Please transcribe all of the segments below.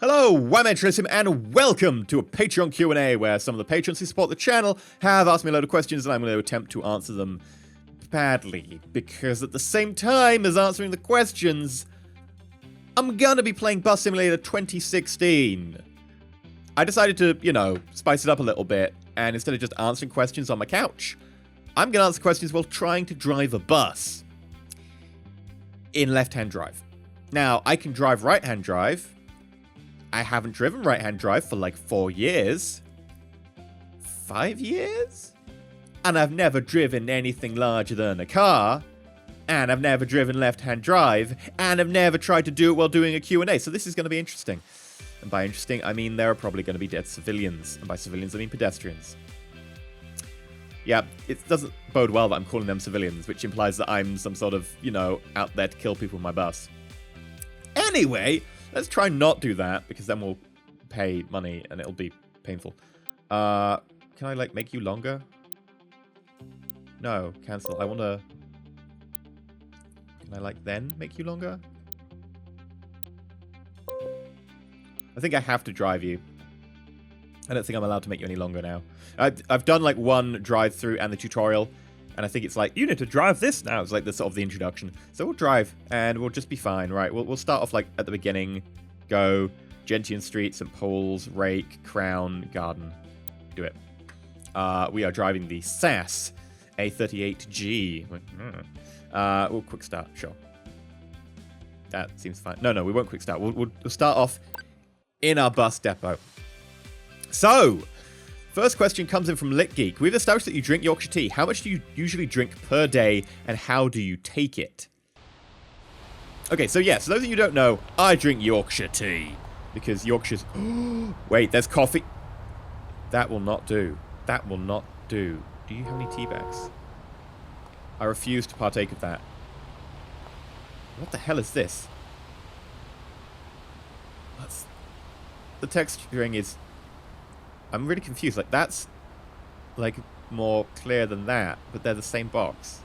Hello, I'm EnterElysium, and welcome to a Patreon Q&A, where some of the patrons who support the channel have asked me a load of questions, and I'm going to attempt to answer them badly, because at the same time as answering the questions, I'm going to be playing Bus Simulator 2016. I decided to, spice it up a little bit, and instead of just answering questions on my couch, I'm going to answer questions while trying to drive a bus in left-hand drive. Now, I can drive right-hand drive. I haven't driven right-hand drive for like 4 years. 5 years? And I've never driven anything larger than a car. And I've never driven left-hand drive. And I've never tried to do it while doing a Q&A. So this is going to be interesting. And by interesting, I mean there are probably going to be dead civilians. And by civilians, I mean pedestrians. Yeah, it doesn't bode well that I'm calling them civilians, which implies that I'm some sort of, out there to kill people with my bus. Anyway, let's try not do that, because then we'll pay money and it'll be painful. Can I, make you longer? No, cancel. I want to... Can I, then make you longer? I think I have to drive you. I don't think I'm allowed to make you any longer now. I've done, one drive-through and the tutorial, and I think it's you need to drive this now. It's the sort of the introduction. So we'll drive, and we'll just be fine. Right, we'll start off, at the beginning. Go, Gentian Street, St. Paul's, Rake, Crown, Garden. Do it. We are driving the SAS A38G. We'll quick start, sure. That seems fine. No, we won't quick start. We'll start off in our bus depot. So, first question comes in from Lit Geek. We've established that you drink Yorkshire tea. How much do you usually drink per day, and how do you take it? Okay, so those of you who don't know, I drink Yorkshire tea. Because Yorkshire's... Wait, there's coffee. That will not do. That will not do. Do you have any tea bags? I refuse to partake of that. What the hell is this? The texturing is... I'm really confused. That's, more clear than that, but they're the same box.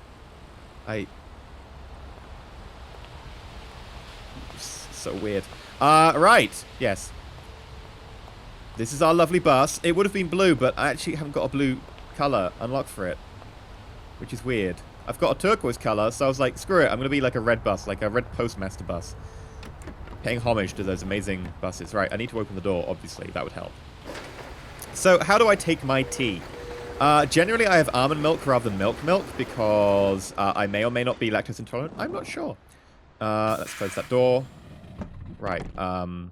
So weird. Right. Yes. This is our lovely bus. It would have been blue, but I actually haven't got a blue color unlocked for it, which is weird. I've got a turquoise color, so I was like, screw it. I'm going to be a red bus, a red postmaster bus. Paying homage to those amazing buses. Right, I need to open the door, obviously. That would help. So, how do I take my tea? Generally, I have almond milk rather than milk because I may or may not be lactose intolerant. I'm not sure. Let's close that door. Right, 1,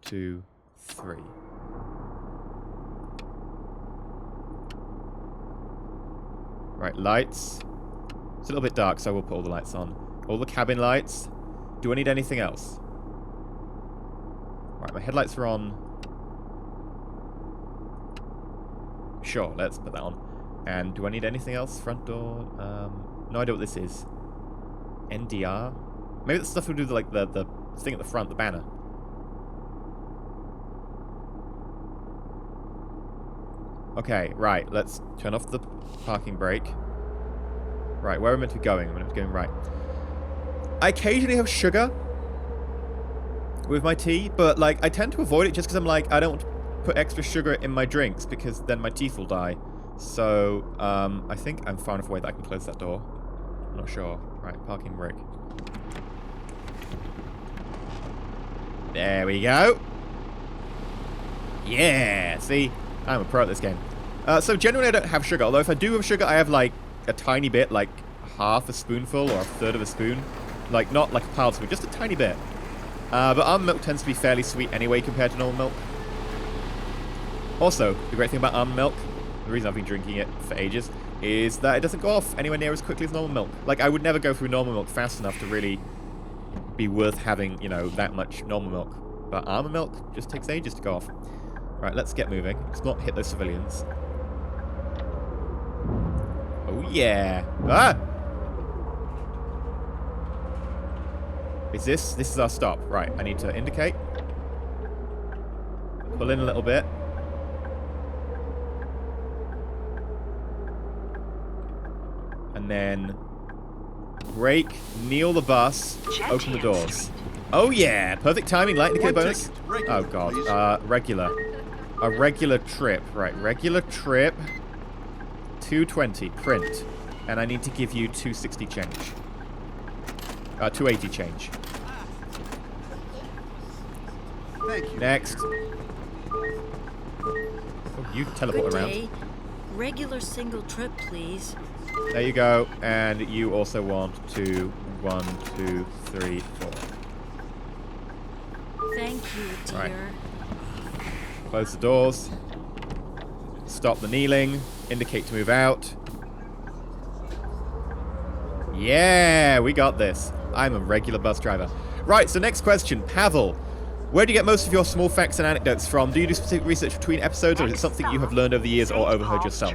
2, 3. Right, lights. It's a little bit dark, so we'll put all the lights on. All the cabin lights. Do I need anything else? Right, my headlights are on. Sure, let's put that on. And do I need anything else? Front door? No idea what this is. NDR? Maybe that's stuff we'll do the thing at the front, the banner. Okay, right, let's turn off the parking brake. Right, where am I meant to be going? I'm meant to be going right. I occasionally have sugar with my tea, but I tend to avoid it just because I'm I don't want to put extra sugar in my drinks because then my teeth will die. So, I think I'm far enough away that I can close that door. I'm not sure. Right, parking brake. There we go. Yeah, see? I'm a pro at this game. So generally I don't have sugar, although if I do have sugar, I have a tiny bit, half a spoonful or a third of a spoon. Not a pile of spoon, just a tiny bit. But almond milk tends to be fairly sweet anyway compared to normal milk. Also, the great thing about almond milk, the reason I've been drinking it for ages, is that it doesn't go off anywhere near as quickly as normal milk. I would never go through normal milk fast enough to really be worth having, that much normal milk. But almond milk just takes ages to go off. Right, let's get moving. Let's not hit those civilians. Oh, yeah. Ah! This is our stop. Right, I need to indicate. Pull in a little bit. And then brake, kneel the bus, open the doors. Oh yeah, perfect timing, light indicator One bonus. ticket, regular, Oh god, please. regular. A regular trip, right, regular trip. 220, print. And I need to give you 260 change. 280 change. Thank you. Next. Oh, you teleport Good around. day. Regular single trip, please. There you go. And you also want to 1, 2, 3, 4. Thank you, dear. Right. Close the doors. Stop the kneeling. Indicate to move out. Yeah, we got this. I'm a regular bus driver. Right, so next question. Pavel, where do you get most of your small facts and anecdotes from? Do you do specific research between episodes, or is it something you have learned over the years or overheard yourself?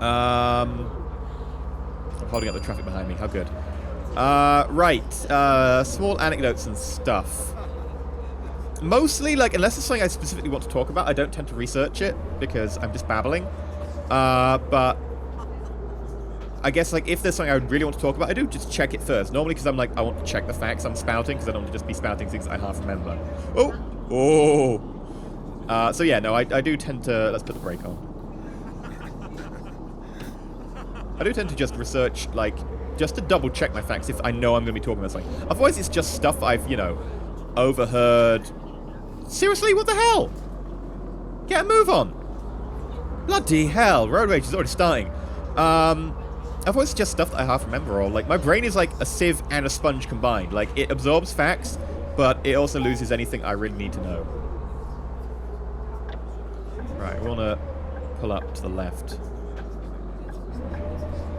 I'm holding up the traffic behind me. How good. Right. Small anecdotes and stuff. Mostly, like, unless it's something I specifically want to talk about, I don't tend to research it because I'm just babbling. But I guess, like, if there's something I really want to talk about, I do just check it first. Normally, because I'm like, I want to check the facts I'm spouting, because I don't want to just be spouting things I half remember. Oh! Oh! So yeah, no, I do tend to... Let's put the brake on. I do tend to just research, like, just to double check my facts if I know I'm going to be talking about something. Otherwise, it's just stuff I've, you know, overheard. Seriously, what the hell? Get a move on. Bloody hell, road rage is already starting. Otherwise, it's just stuff that I half remember, or, like, my brain is like a sieve and a sponge combined. Like, it absorbs facts, but it also loses anything I really need to know. Right, we want to pull up to the left.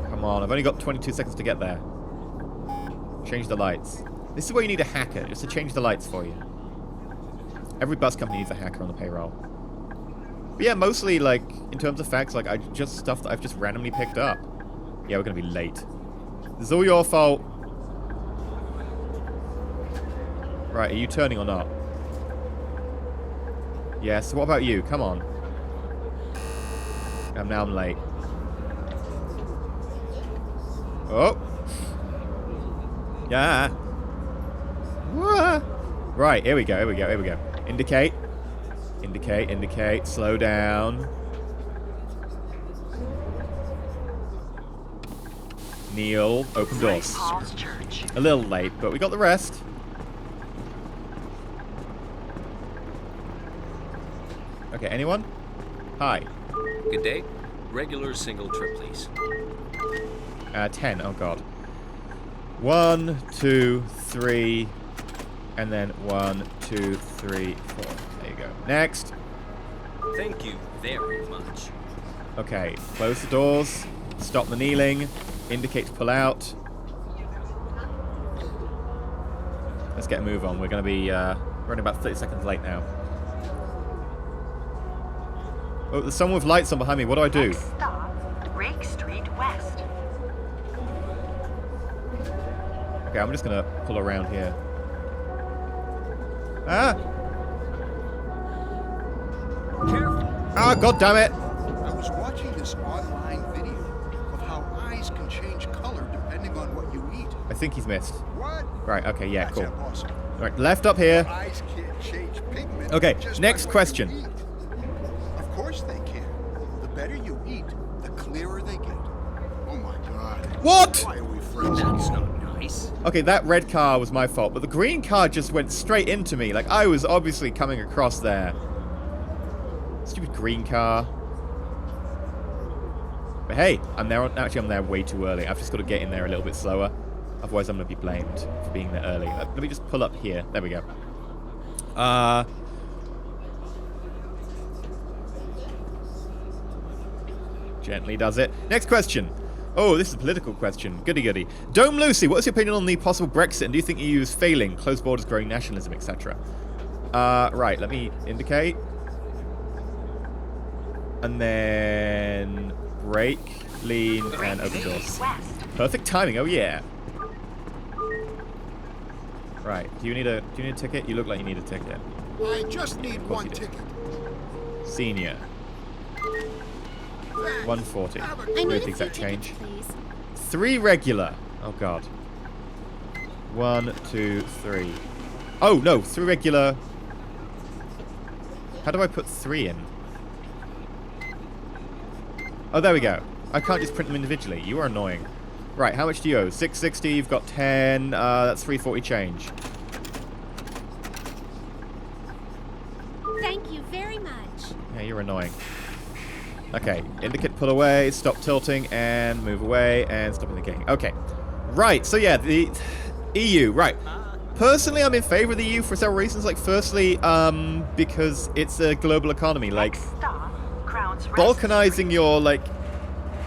Come on, I've only got 22 seconds to get there. Change the lights. This is where you need a hacker, just to change the lights for you. Every bus company needs a hacker on the payroll. But yeah, mostly, like, in terms of facts, like, just stuff that I've just randomly picked up. Yeah, we're gonna be late. This is all your fault. Right, are you turning or not? Yes, what about you? Come on. Now I'm late. Oh! Yeah! Wah. Right, here we go, here we go, here we go. Indicate. Indicate, indicate. Slow down. Kneel. Open doors. A little late, but we got the rest. Okay, anyone? Hi. Good day. Regular single trip, please. 10. Oh, God. 1, 2, 3, and then 1, 2, 3, 4. There you go. Next. Thank you very much. Okay, close the doors. Stop the kneeling. Indicate to pull out. Let's get a move on. We're going to be running about 30 seconds late now. Oh, there's someone with lights on behind me. What do I do? Next stop, Rake Street West. Okay, I'm just going to pull around here. Ah! Careful. Ah, God damn it! I was watching this online video of how eyes can change color depending on what you eat. I think he's missed. What? Right, okay, yeah, That's cool. impossible. Right, left up here. Eyes can't change pigment. Okay, just next by question. What you eat. Of course they can. The better you eat, the clearer they get. Oh my God. What? Why are we friends? That's not nice. Okay, that red car was my fault, but the green car just went straight into me. Like, I was obviously coming across there. Stupid green car. But hey, I'm there. Actually, I'm there way too early. I've just got to get in there a little bit slower. Otherwise, I'm going to be blamed for being there early. Let me just pull up here. There we go. Gently does it. Next question. Oh, this is a political question. Goody goody. Dome Lucy, what's your opinion on the possible Brexit? And do you think EU is failing? Closed borders, growing nationalism, etc. Right, let me indicate. And then brake, lean, and open doors. Perfect timing. Oh yeah. Right. Do you need a ticket? You look like you need a ticket. I just need one you do. ticket. Senior. 140. I Where's need the a few exact tickets, change? please. 3 regular. Oh god. 1, 2, 3. Oh, no, 3 regular... How do I put 3 in? Oh, there we go. I can't just print them individually. You are annoying. Right, how much do you owe? 660, you've got 10, that's 340 change. Thank you very much. Yeah, you're annoying. Okay, indicate pull away, stop tilting, and move away, and stop indicating. Okay. Right, so yeah, the EU, right. Personally, I'm in favor of the EU for several reasons. Like, firstly, because it's a global economy. Like, Next stop, Crowns Rest balkanizing Street. your, like,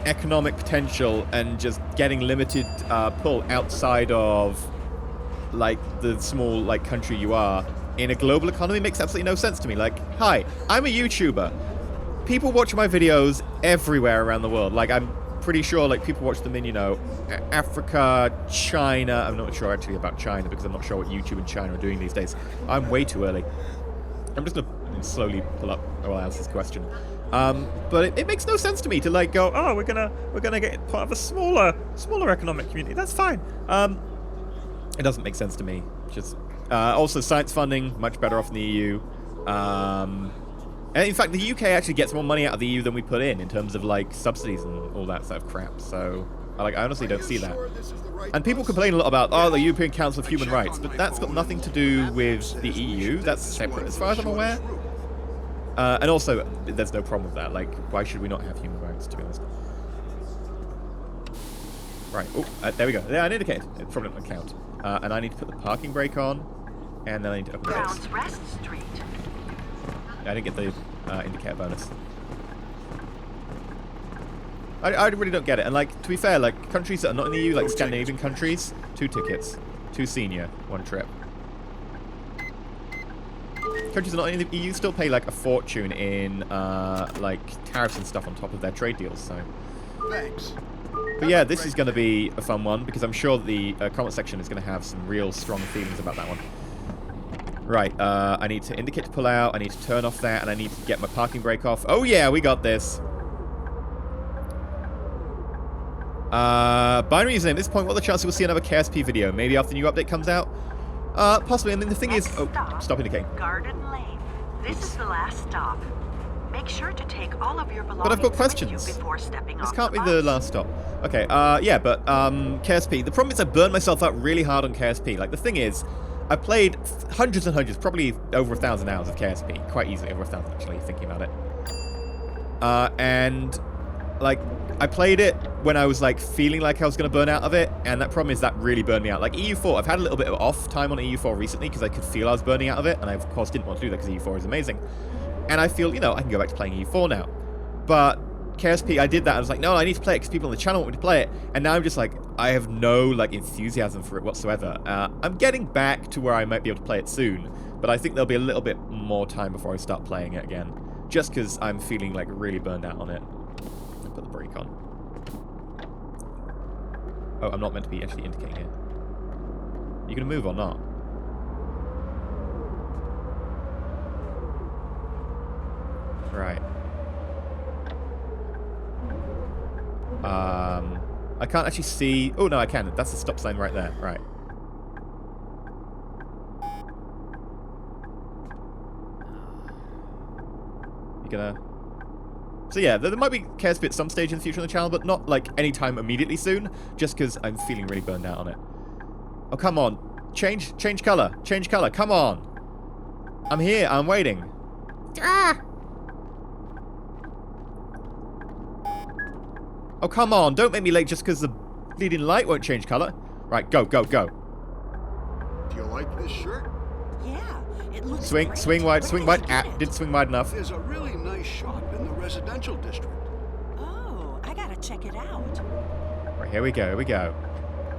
economic potential and just getting limited pull outside of, like, the small, like, country you are in a global economy makes absolutely no sense to me. Like, hi, I'm a YouTuber. People watch my videos everywhere around the world. Like, I'm pretty sure, like, people watch them in, you know, Africa, China. I'm not sure, actually, about China, because I'm not sure what YouTube and China are doing these days. I'm way too early. I'm just gonna slowly pull up while I answer this question. But it makes no sense to me to, like, go, oh, we're gonna get part of a smaller economic community. That's fine. It doesn't make sense to me. Just also science funding, much better off in the EU. And in fact, the UK actually gets more money out of the EU than we put in terms of, like, subsidies and all that sort of crap. So, I honestly don't see that. And people complain a lot about, oh, the European Council of Human Rights, but that's got nothing to do with the EU. That's separate, as far as I'm aware. And also, there's no problem with that. Like, why should we not have human rights, to be honest? Right. Oh, there we go. Yeah, an indicator. It probably doesn't count. And I need to put the parking brake on, and then I need to open the Crowns brakes. Rest Street. I didn't get the indicator bonus. I really don't get it. And, like, to be fair, like, countries that are not in the EU, like Scandinavian countries, 2 tickets. 2 senior, 1 trip. Countries that are not in the EU still pay, like, a fortune in, like, tariffs and stuff on top of their trade deals, so... Thanks. But yeah, this is going to be a fun one, because I'm sure that the comment section is going to have some real strong feelings about that one. Right, I need to indicate to pull out, I need to turn off that, and I need to get my parking brake off. Oh yeah, we got this. Binary username. At this point, what are the chances we'll see another KSP video? Maybe after the new update comes out? Possibly. I mean, the thing is... Oh, stop indicating. Garden Lane. This is the last stop. Make sure to take all of your belongings But I've got with questions. you before stepping This off can't be bus. the last stop. Okay, yeah, but, KSP. The problem is I burned myself out really hard on KSP. Like, the thing is, I played hundreds and hundreds, probably over 1,000 hours of KSP. Quite easily, over 1,000 actually, thinking about it. And, like, I played it when I was, like, feeling like I was going to burn out of it, and that problem is that really burned me out. Like, EU4, I've had a little bit of off time on EU4 recently, because I could feel I was burning out of it, and I, of course, didn't want to do that, because EU4 is amazing. And I feel, you know, I can go back to playing EU4 now. But KSP, I did that, I was like, no, I need to play it, because people on the channel want me to play it, and now I'm just like, I have no, like, enthusiasm for it whatsoever. I'm getting back to where I might be able to play it soon, but I think there'll be a little bit more time before I start playing it again, just because I'm feeling, like, really burned out on it. I'll put the brake on. Oh, I'm not meant to be actually indicating it. You gonna move or not? Right. I can't actually see... Oh, no, I can. That's the stop sign right there. Right. You gonna... So yeah, there might be KSP at some stage in the future on the channel, but not, like, anytime immediately soon, just because I'm feeling really burned out on it. Oh, come on. Change color. Change color. Come on. I'm here. I'm waiting. Ah! Oh, come on. Don't make me late just because the bleeding light won't change color. Right, go, go, go. Do you like this shirt? Yeah, it looks Swing, great. swing wide, Where swing did wide. you get it? Didn't swing wide enough. There's a really nice shop in the residential district. Oh, I gotta check it out. Right, here we go, here we go.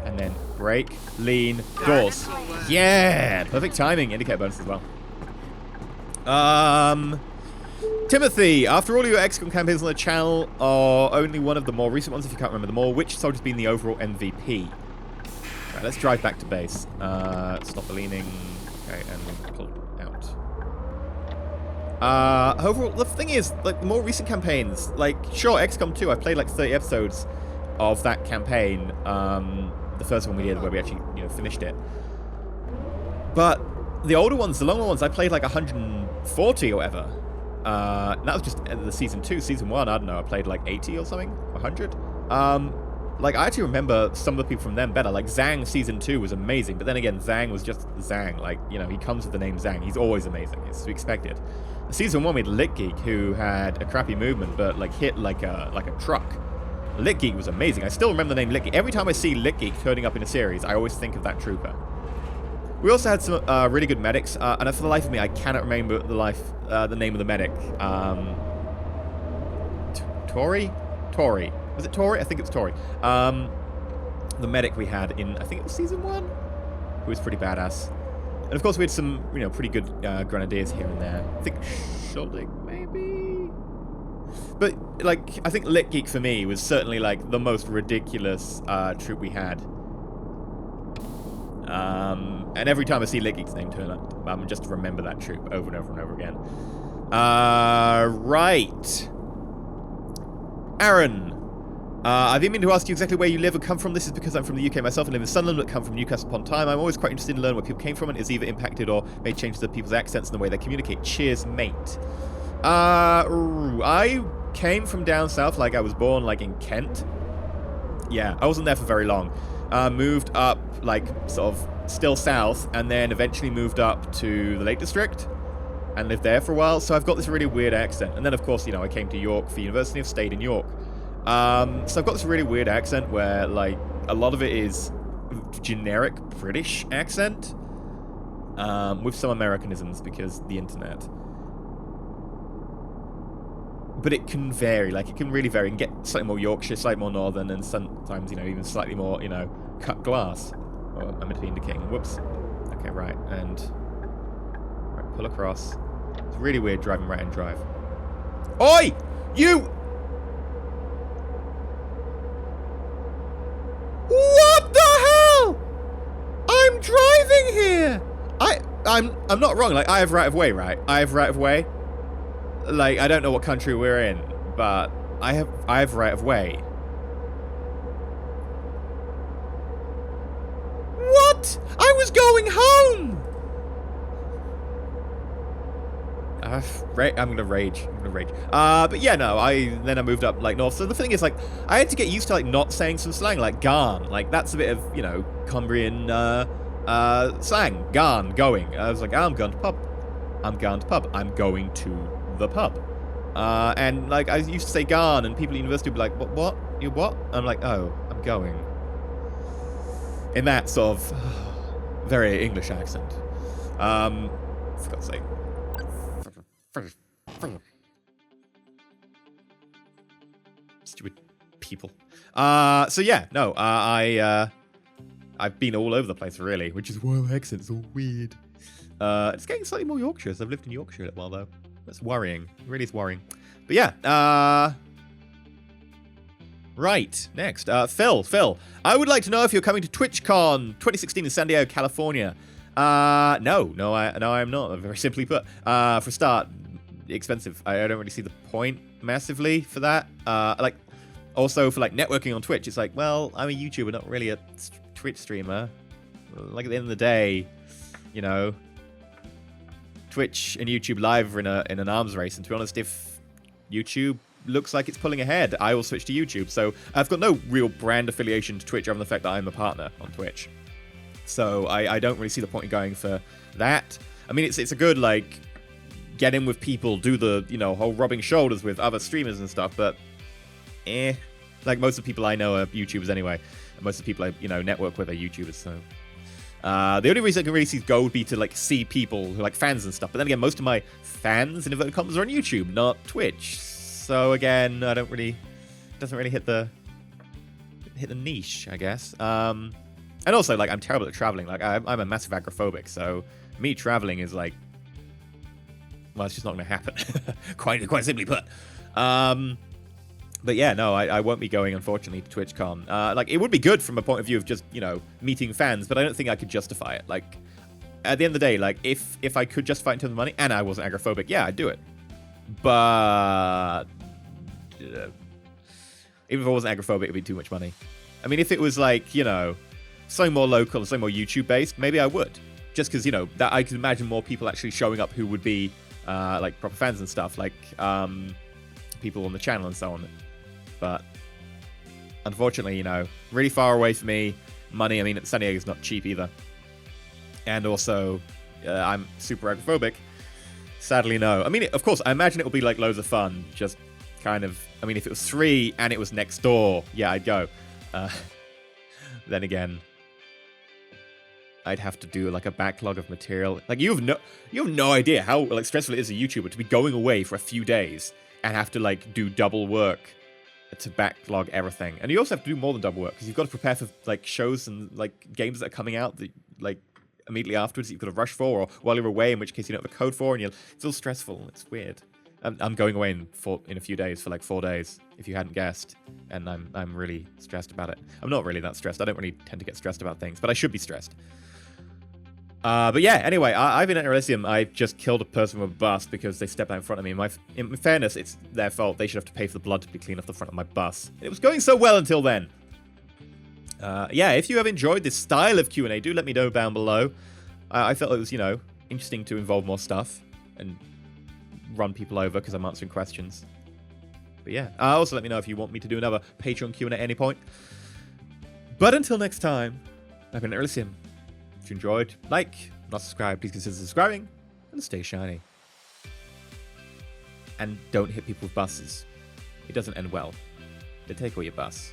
And then brake, lean, doors. Yeah! Perfect timing. Indicator bonus as well. Timothy, after all your XCOM campaigns on the channel, or only one of the more recent ones, if you can't remember them all, which soldier's been the overall MVP? Right, let's drive back to base. Stop the leaning. Okay, and we'll pull out. Overall, the thing is, like, the more recent campaigns, like, sure, XCOM 2, I played like 30 episodes of that campaign, the first one we did where we actually, finished it. But the older ones, the longer ones, I played like 140 or whatever. That was just the season 2. Season 1, I don't know, I played like 80 or something, 100. Like, I actually remember some of the people from them better. Like, Zhang Season 2 was amazing, but then again, Zhang was just Zhang. Like, he comes with the name Zhang. He's always amazing. It's to be expected. Season 1, we had Lit Geek, who had a crappy movement, but, like, hit like a truck. Lit Geek was amazing. I still remember the name Lit Geek. Every time I see Lit Geek turning up in a series, I always think of that trooper. We also had some really good medics, and for the life of me, I cannot remember the name of the medic. Tori? Was it Tori? I think it's Tori. The medic we had in, I think it was season 1, who was pretty badass. And of course we had some, pretty good grenadiers here and there. I think Schuldig, maybe? But, like, I think Lit Geek for me was certainly, like, the most ridiculous troop we had. And every time I see Lit Geek's name turn up, I'm just remember that troop over and over and over again. Right. Aaron. I've been meaning to ask you exactly where you live and come from. This is because I'm from the UK myself and live in Sunderland, but come from Newcastle upon Tyne. I'm always quite interested in learning where people came from and is either impacted or made changes to people's accents and the way they communicate. Cheers, mate. I came from down south, like I was born like in Kent. Yeah, I wasn't there for very long. Moved up, like, sort of still south, and then eventually moved up to the Lake District and lived there for a while. So I've got this really weird accent. And then, of course, I came to York for university. I've stayed in York. So I've got this really weird accent where, like, a lot of it is generic British accent, with some Americanisms because the internet. But it can vary, like, it can really vary. You can get slightly more Yorkshire, slightly more northern, and sometimes, even slightly more, cut glass. Oh, I'm meant to be indicating. Whoops. Okay, right, and... Right, pull across. It's really weird driving right-hand drive. Oi! You! What the hell? I'm driving here! I'm not wrong, like, I have right of way, right? I have right of way. Like, I don't know what country we're in, but I have right of way. What? I was going home! I'm gonna rage. But yeah, no, then I moved up, like, north. So the thing is, like, I had to get used to, like, not saying some slang, like, garn. Like, that's a bit of, Cumbrian, slang. Garn, going. I was like, I'm going to pub. I'm going to pub. I'm going to the pub. And, like, I used to say garn, and people at university would be like, what? You what? I'm like, oh, I'm going. In that sort of very English accent. For God's sake. Stupid people. So yeah, no, I've been all over the place, really, which is why my accent's all weird. It's getting slightly more Yorkshire, as I've lived in Yorkshire a little while, though. That's worrying. It really is worrying. But yeah, right, next. Phil, I would like to know if you're coming to TwitchCon 2016 in San Diego, California. No, I am not, very simply put. For a start, expensive. I don't really see the point massively for that. Like, also for, like, networking on Twitch, it's like, well, I'm a YouTuber, not really a Twitch streamer. Like, at the end of the day, Twitch and YouTube Live are in an arms race, and to be honest, if YouTube looks like it's pulling ahead, I will switch to YouTube. So I've got no real brand affiliation to Twitch other than the fact that I'm a partner on Twitch. So I don't really see the point in going for that. I mean, it's a good, like, get in with people, do the, whole rubbing shoulders with other streamers and stuff, but like, most of the people I know are YouTubers anyway, and most of the people I, network with are YouTubers, so... the only reason I can really see go would be to, like, see people who are, like, fans and stuff. But then again, most of my fans, in inverted commas, are on YouTube, not Twitch. So again, I don't really... doesn't really hit the niche, I guess. And also, like, I'm terrible at traveling. Like, I'm a massive agoraphobic, so me traveling is, like... well, it's just not going to happen. quite simply put. But yeah, no, I won't be going, unfortunately, to TwitchCon. Like, it would be good from a point of view of just, meeting fans, but I don't think I could justify it. Like, at the end of the day, like, if I could justify it in terms of money, and I wasn't agoraphobic, yeah, I'd do it. But... even if I wasn't agoraphobic, it'd be too much money. I mean, if it was, like, something more local, something more YouTube based, maybe I would. Just because, you know, that I can imagine more people actually showing up who would be like proper fans and stuff, like people on the channel and so on. But unfortunately, you know, really far away for me. Money, I mean, San Diego's not cheap either. And also, I'm super agoraphobic. Sadly, no. I mean, of course, I imagine it will be like loads of fun. Just kind of, I mean, if it was free and it was next door, yeah, I'd go. Then again, I'd have to do like a backlog of material. Like you have no idea how like stressful it is as a YouTuber to be going away for a few days and have to like do double work to backlog everything. And you also have to do more than double work because you've got to prepare for like shows and like games that are coming out that like immediately afterwards that you've got to rush for, or while you're away, in which case you don't have a code for, and it's all stressful. It's weird. I'm going away in a few days for like 4 days, if you hadn't guessed, and I'm really stressed about it. I'm not really that stressed. I don't really tend to get stressed about things, but I should be stressed. But yeah, anyway, I've been at EnterElysium. I just killed a person with a bus because they stepped out in front of me. In fairness, it's their fault. They should have to pay for the blood to be cleaned off the front of my bus. It was going so well until then. Yeah, if you have enjoyed this style of Q&A, do let me know down below. I felt it was, you know, interesting to involve more stuff and run people over because I'm answering questions. But yeah, also let me know if you want me to do another Patreon Q&A at any point. But until next time, I've been EnterElysium. If you enjoyed, like, not subscribe, please consider subscribing, and stay shiny. And don't hit people with buses. It doesn't end well. They take away your bus.